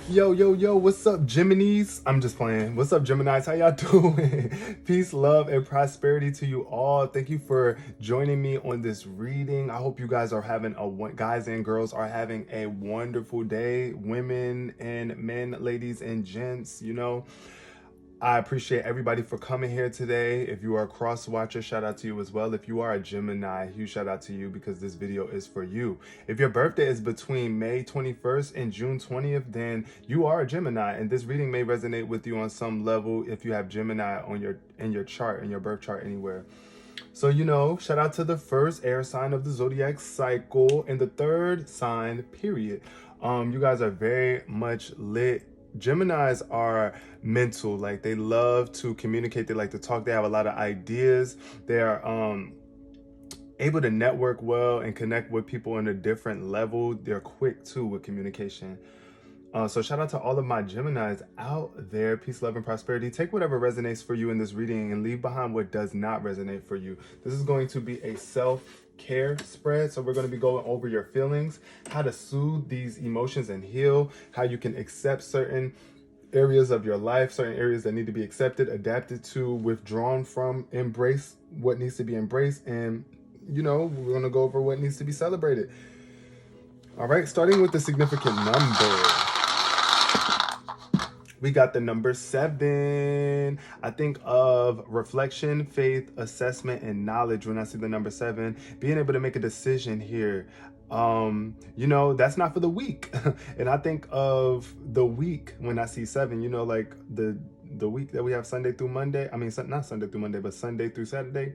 Yo, what's up, Geminis? I'm just playing. What's up, Geminis? How y'all doing? Peace, love, and prosperity to you all. Thank you for joining me on this reading. I hope you guys are having guys and girls are having a wonderful day. Women and men, ladies and gents, I appreciate everybody for coming here today. If you are a cross watcher, shout out to you as well. If you are a Gemini, huge shout out to you because this video is for you. If your birthday is between May 21st and June 20th, then you are a Gemini, and this reading may resonate with you on some level if you have Gemini on your chart, in your birth chart anywhere. So, shout out to the first air sign of the zodiac cycle and the third sign, period. You guys are very much lit. Geminis are mental, like they love to communicate, they like to talk, they have a lot of ideas, they're able to network well and connect with people on a different level. They're quick too with communication. So shout out to all of my Geminis out there. Peace, love, and prosperity. Take whatever resonates for you in this reading and leave behind what does not resonate for you. This is going to be a self-care spread. So we're going to be going over your feelings, how to soothe these emotions and heal, how you can accept certain areas of your life, certain areas that need to be accepted, adapted to, withdrawn from, embrace what needs to be embraced, and we're going to go over what needs to be celebrated. All right, starting with the significant number. We got the number 7. I think of reflection, faith, assessment, and knowledge when I see the number 7. Being able to make a decision here. That's not for the weak. And I think of the week when I see 7, like the week that we have Sunday through Monday. I mean, not Sunday through Monday, but Sunday through Saturday.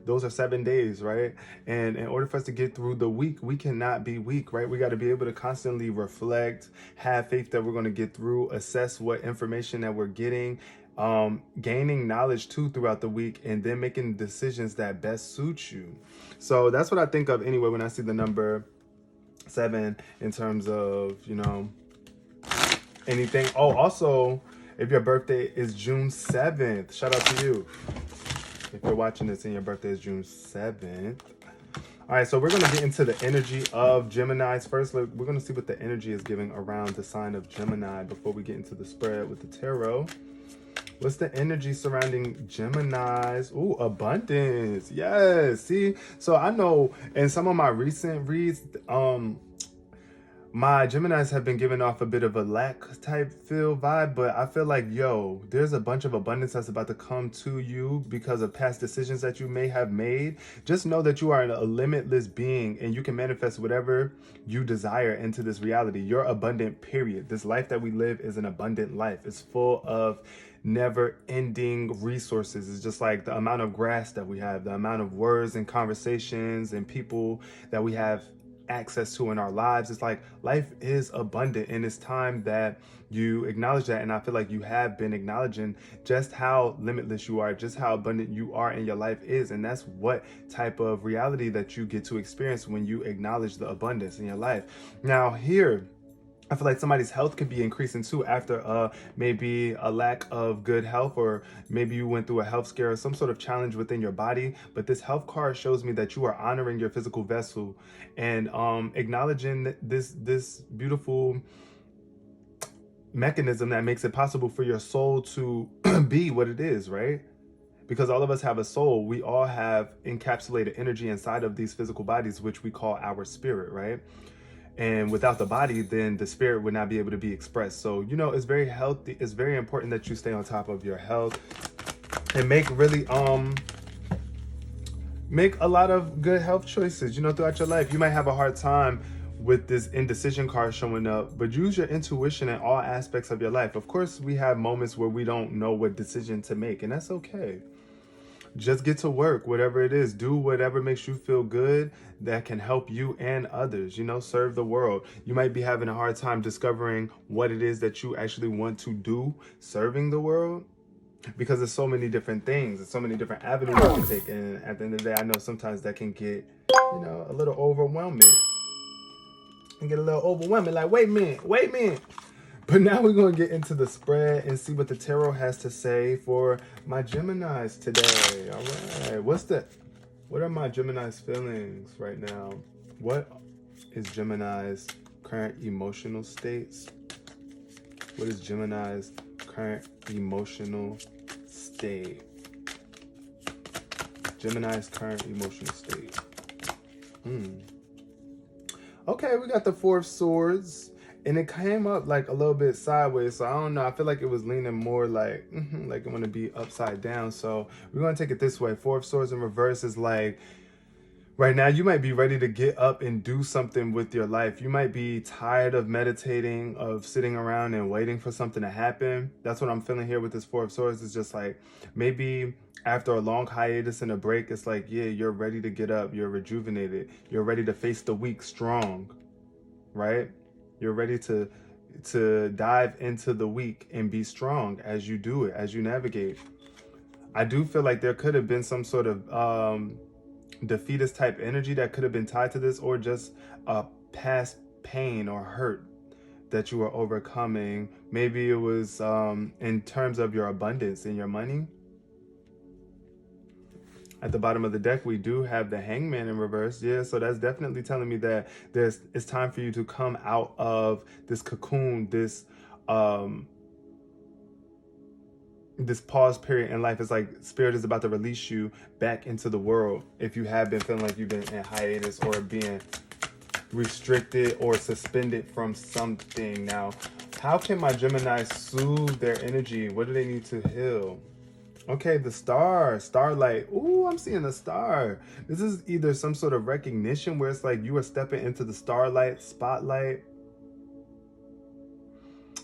Those are 7 days, right? And in order for us to get through the week, we cannot be weak, right? We got to be able to constantly reflect, have faith that we're going to get through, assess what information that we're getting, gaining knowledge too throughout the week, and then making decisions that best suit you. So that's what I think of anyway when I see the number 7 in terms of, anything. Oh, also, if your birthday is June 7th, shout out to you. If you're watching this and your birthday is June 7th. All right, so we're going to get into the energy of Geminis. First, we're going to see what the energy is giving around the sign of Gemini before we get into the spread with the tarot. What's the energy surrounding Geminis? Ooh, abundance. Yes. See, so I know in some of my recent reads, my Geminis have been giving off a bit of a lack type feel vibe, but I feel like, there's a bunch of abundance that's about to come to you because of past decisions that you may have made. Just know that you are a limitless being and you can manifest whatever you desire into this reality. You're abundant, period. This life that we live is an abundant life. It's full of never-ending resources. It's just like the amount of grass that we have, the amount of words and conversations and people that we have access to in our lives. It's like life is abundant, and it's time that you acknowledge that. And I feel like you have been acknowledging just how limitless you are, just how abundant you are in your life is. And that's what type of reality that you get to experience when you acknowledge the abundance in your life. Now here, I feel like somebody's health could be increasing too after maybe a lack of good health, or maybe you went through a health scare or some sort of challenge within your body. But this health card shows me that you are honoring your physical vessel and acknowledging this beautiful mechanism that makes it possible for your soul to be what it is, right? Because all of us have a soul. We all have encapsulated energy inside of these physical bodies, which we call our spirit, right? And without the body, then the spirit would not be able to be expressed. So, it's very healthy. It's very important that you stay on top of your health and make a lot of good health choices, throughout your life. You might have a hard time with this indecision card showing up, but use your intuition in all aspects of your life. Of course, we have moments where we don't know what decision to make, and that's okay. Just get to work, whatever it is. Do whatever makes you feel good that can help you and others, serve the world. You might be having a hard time discovering what it is that you actually want to do serving the world, because there's so many different things and so many different avenues you can take. And at the end of the day, I know sometimes that can get, a little overwhelming. And get a little overwhelming, like, wait a minute. But now we're going to get into the spread and see what the tarot has to say for my Geminis today. All right. What are my Geminis feelings right now? What is Gemini's current emotional states? What is Gemini's current emotional state? Gemini's current emotional state. Okay, we got the Four of Swords. And it came up like a little bit sideways. So I don't know. I feel like it was leaning more like it want to be upside down. So we're going to take it this way. Four of Swords in reverse is like, right now, you might be ready to get up and do something with your life. You might be tired of meditating, of sitting around and waiting for something to happen. That's what I'm feeling here with this Four of Swords. It's just like maybe after a long hiatus and a break, it's like, yeah, you're ready to get up. You're rejuvenated. You're ready to face the week strong, right? You're ready to dive into the week and be strong as you do it, as you navigate. I do feel like there could have been some sort of defeatist type energy that could have been tied to this, or just a past pain or hurt that you were overcoming. Maybe it was in terms of your abundance and your money. At the bottom of the deck, we do have the Hangman in reverse. Yeah, so that's definitely telling me that it's time for you to come out of this cocoon, this pause period in life. It's like spirit is about to release you back into the world if you have been feeling like you've been in hiatus or being restricted or suspended from something. Now, how can my Gemini soothe their energy? What do they need to heal? Okay, the starlight. Ooh, I'm seeing a star. This is either some sort of recognition where it's like you are stepping into the starlight, spotlight.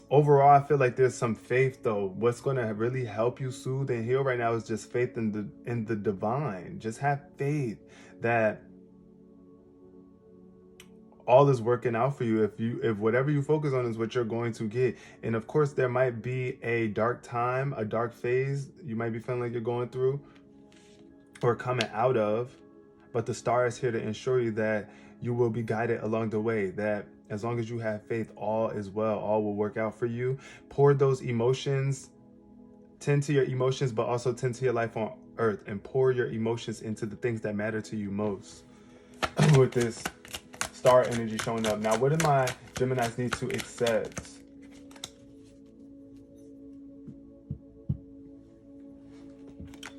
Overall, I feel like there's some faith though. What's going to really help you soothe and heal right now is just faith in the divine. Just have faith that all is working out for you. If whatever you focus on is what you're going to get. And of course, there might be a dark time, a dark phase you might be feeling like you're going through or coming out of, but the star is here to ensure you that you will be guided along the way, that as long as you have faith, all is well, all will work out for you. Pour those emotions, tend to your emotions, but also tend to your life on earth, and pour your emotions into the things that matter to you most. With this star energy showing up. Now, what do my Geminis need to accept?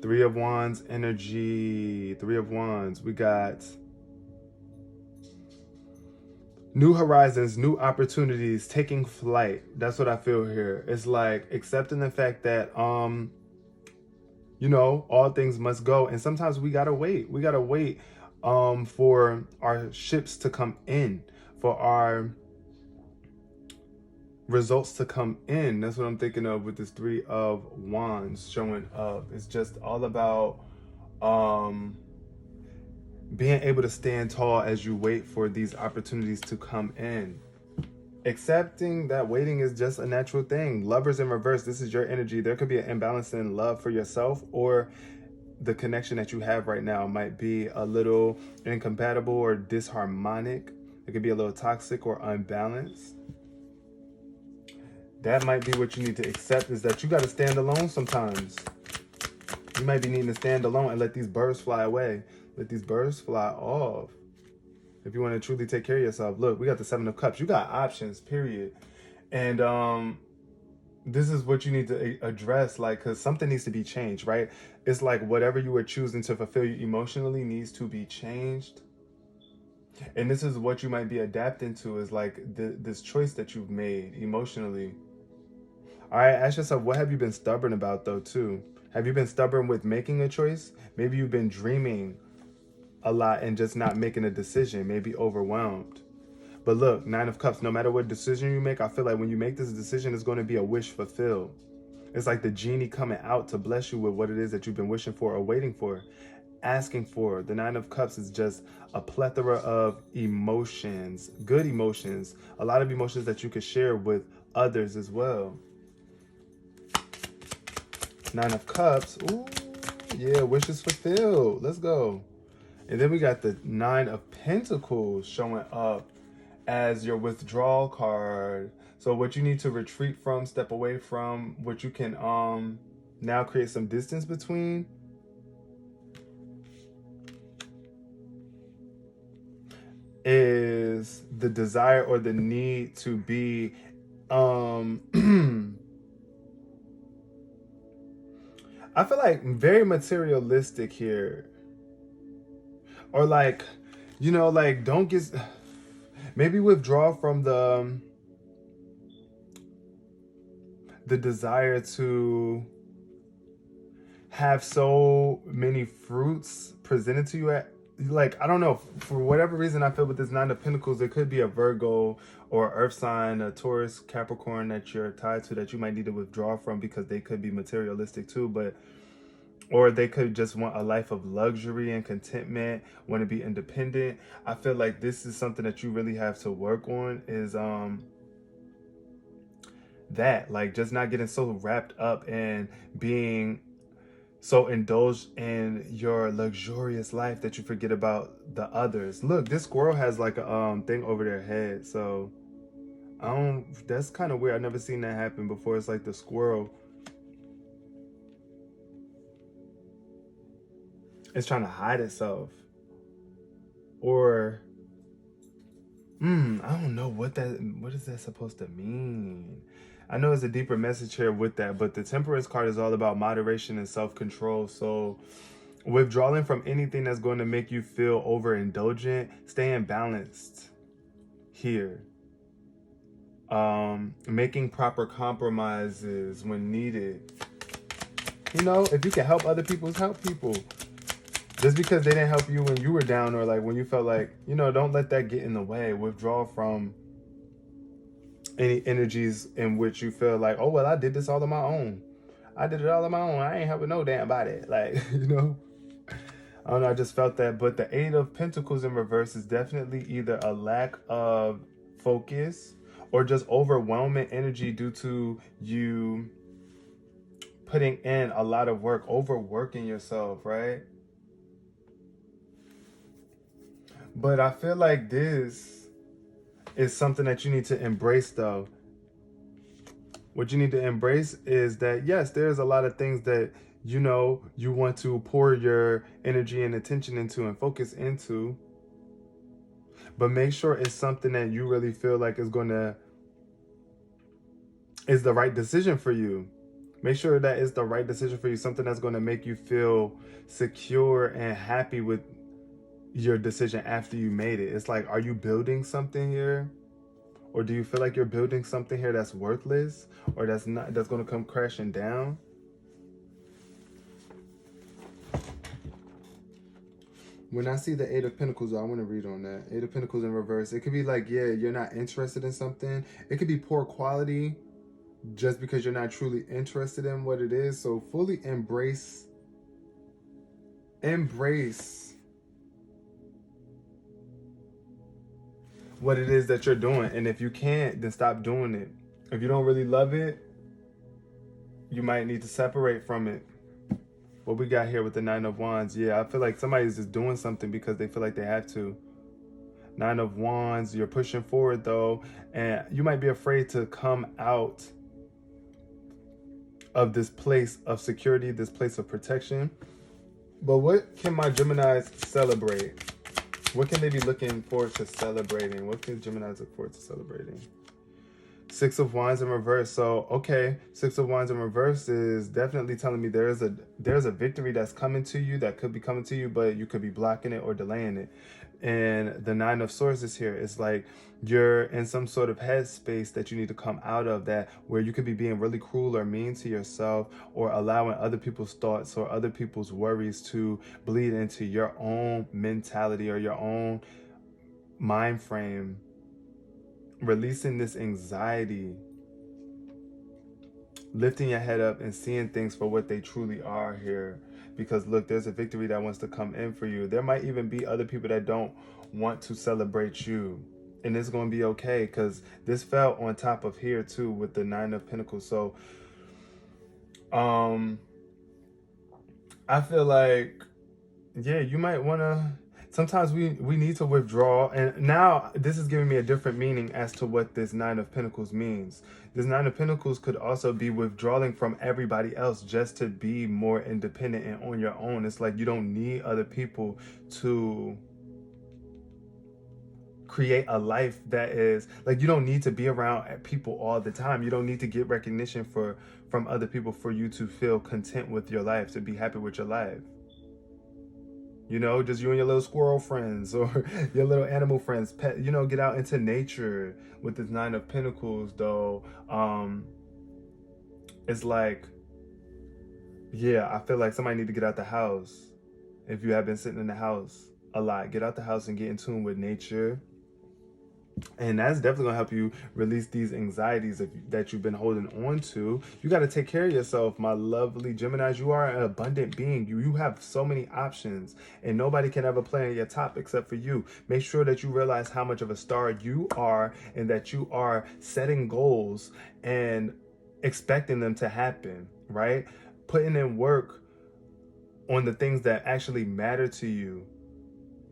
Three of Wands energy. Three of Wands. We got new horizons, new opportunities, taking flight. That's what I feel here. It's like accepting the fact that all things must go, and sometimes we gotta wait. We gotta wait for our ships to come in, for our results to come in. That's what I'm thinking of with this Three of Wands showing up. It's just all about being able to stand tall as you wait for these opportunities to come in. Accepting that waiting is just a natural thing. Lovers in reverse, this is your energy. There could be an imbalance in love for yourself, or the connection that you have right now might be a little incompatible or disharmonic. It could be a little toxic or unbalanced. That might be what you need to accept, is that you got to stand alone sometimes. You might be needing to stand alone and let these birds fly away. Let these birds fly off. If you want to truly take care of yourself. Look, we got the Seven of Cups. You got options, period. And this is what you need to address, like, because something needs to be changed, right? It's like whatever you were choosing to fulfill you emotionally needs to be changed. And this is what you might be adapting to, is like this choice that you've made emotionally. All right, ask yourself, what have you been stubborn about though too? Have you been stubborn with making a choice? Maybe you've been dreaming a lot and just not making a decision, maybe overwhelmed. But look, Nine of Cups, no matter what decision you make, I feel like when you make this decision, it's going to be a wish fulfilled. It's like the genie coming out to bless you with what it is that you've been wishing for or waiting for, asking for. The Nine of Cups is just a plethora of emotions, good emotions, a lot of emotions that you could share with others as well. Nine of Cups, ooh, yeah, wishes fulfilled. Let's go. And then we got the Nine of Pentacles showing up as your withdrawal card. So what you need to retreat from, step away from, what you can now create some distance between, is the desire or the need to be I feel like very materialistic here. Or like, like don't get, maybe withdraw from the desire to have so many fruits presented to you at, like, I don't know, for whatever reason I feel with this Nine of Pentacles, it could be a Virgo or Earth sign, a Taurus, Capricorn that you're tied to that you might need to withdraw from because they could be materialistic too, but or they could just want a life of luxury and contentment, want to be independent. I feel like this is something that you really have to work on, is that, like, just not getting so wrapped up and being so indulged in your luxurious life that you forget about the others. Look, this squirrel has like a thing over their head, so I don't, that's kind of weird. I've never seen that happen before. It's like the squirrel is trying to hide itself, or I don't know what is that supposed to mean. I know it's a deeper message here with that, but the Temperance card is all about moderation and self-control. So withdrawing from anything that's going to make you feel overindulgent, staying balanced here. Making proper compromises when needed. If you can help other people, help people. Just because they didn't help you when you were down, or like when you felt like, don't let that get in the way. Withdraw from any energies in which you feel like, oh, well, I did this all on my own. I did it all on my own. I ain't helping no damn body. Like, I don't know, I just felt that. But the Eight of Pentacles in reverse is definitely either a lack of focus or just overwhelming energy due to you putting in a lot of work, overworking yourself, right? But I feel like this is something that you need to embrace, though. What you need to embrace is that, yes, there's a lot of things that you want to pour your energy and attention into and focus into, but make sure it's something that you really feel like is the right decision for you. Make sure that it's the right decision for you, something that's going to make you feel secure and happy with your decision after you made it. It's like, are you building something here? Or do you feel like you're building something here that's worthless, or that's going to come crashing down? When I see the Eight of Pentacles, I want to read on that. Eight of Pentacles in reverse. It could be like, yeah, you're not interested in something. It could be poor quality just because you're not truly interested in what it is. So fully embrace what it is that you're doing. And if you can't, then stop doing it. If you don't really love it, you might need to separate from it. What we got here with the Nine of Wands, yeah, I feel like somebody's just doing something because they feel like they have to. Nine of Wands, you're pushing forward though, and you might be afraid to come out of this place of security, this place of protection. But what can my Geminis celebrate? What can they be looking forward to celebrating? What can Geminis look forward to celebrating? Six of Wands in reverse. So, okay, Six of Wands in reverse is definitely telling me there's a victory that's coming to you, that could be coming to you, but you could be blocking it or delaying it. And the Nine of Swords is here. It's like you're in some sort of headspace that you need to come out of, that where you could be being really cruel or mean to yourself, or allowing other people's thoughts or other people's worries to bleed into your own mentality or your own mind frame. Releasing this anxiety, lifting your head up and seeing things for what they truly are here. Because look, there's a victory that wants to come in for you. There might even be other people that don't want to celebrate you, and it's going to be okay, because this fell on top of here too with the Nine of Pentacles. So I feel like, yeah, you might want to, sometimes we need to withdraw. And now this is giving me a different meaning as to what this Nine of Pentacles means. This Nine of Pentacles could also be withdrawing from everybody else just to be more independent and on your own. It's like you don't need other people to create a life that is like, you don't need to be around people all the time. You don't need to get recognition from other people for you to feel content with your life, to be happy with your life. You know, just you and your little squirrel friends or your little animal friends, pet, you know, get out into nature. With this Nine of Pentacles though, it's like, yeah, I feel like somebody need to get out the house. If you have been sitting in the house a lot, get out the house and get in tune with nature. And that's definitely gonna help you release these anxieties that you've been holding on to. You got to take care of yourself, my lovely Geminis. You are an abundant being. You have so many options, and nobody can ever play on your top except for you. Make sure that you realize how much of a star you are, and that you are setting goals and expecting them to happen, right? Putting in work on the things that actually matter to you.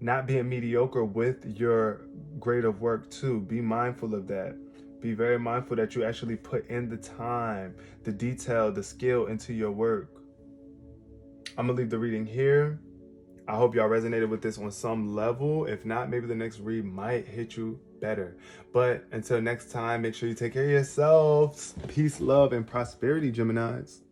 Not being mediocre with your grade of work too. Be mindful of that. Be very mindful that you actually put in the time, the detail, the skill into your work. I'm gonna leave the reading here. I hope y'all resonated with this on some level. If not, maybe the next read might hit you better. But until next time, make sure you take care of yourselves. Peace, love, and prosperity, Geminis.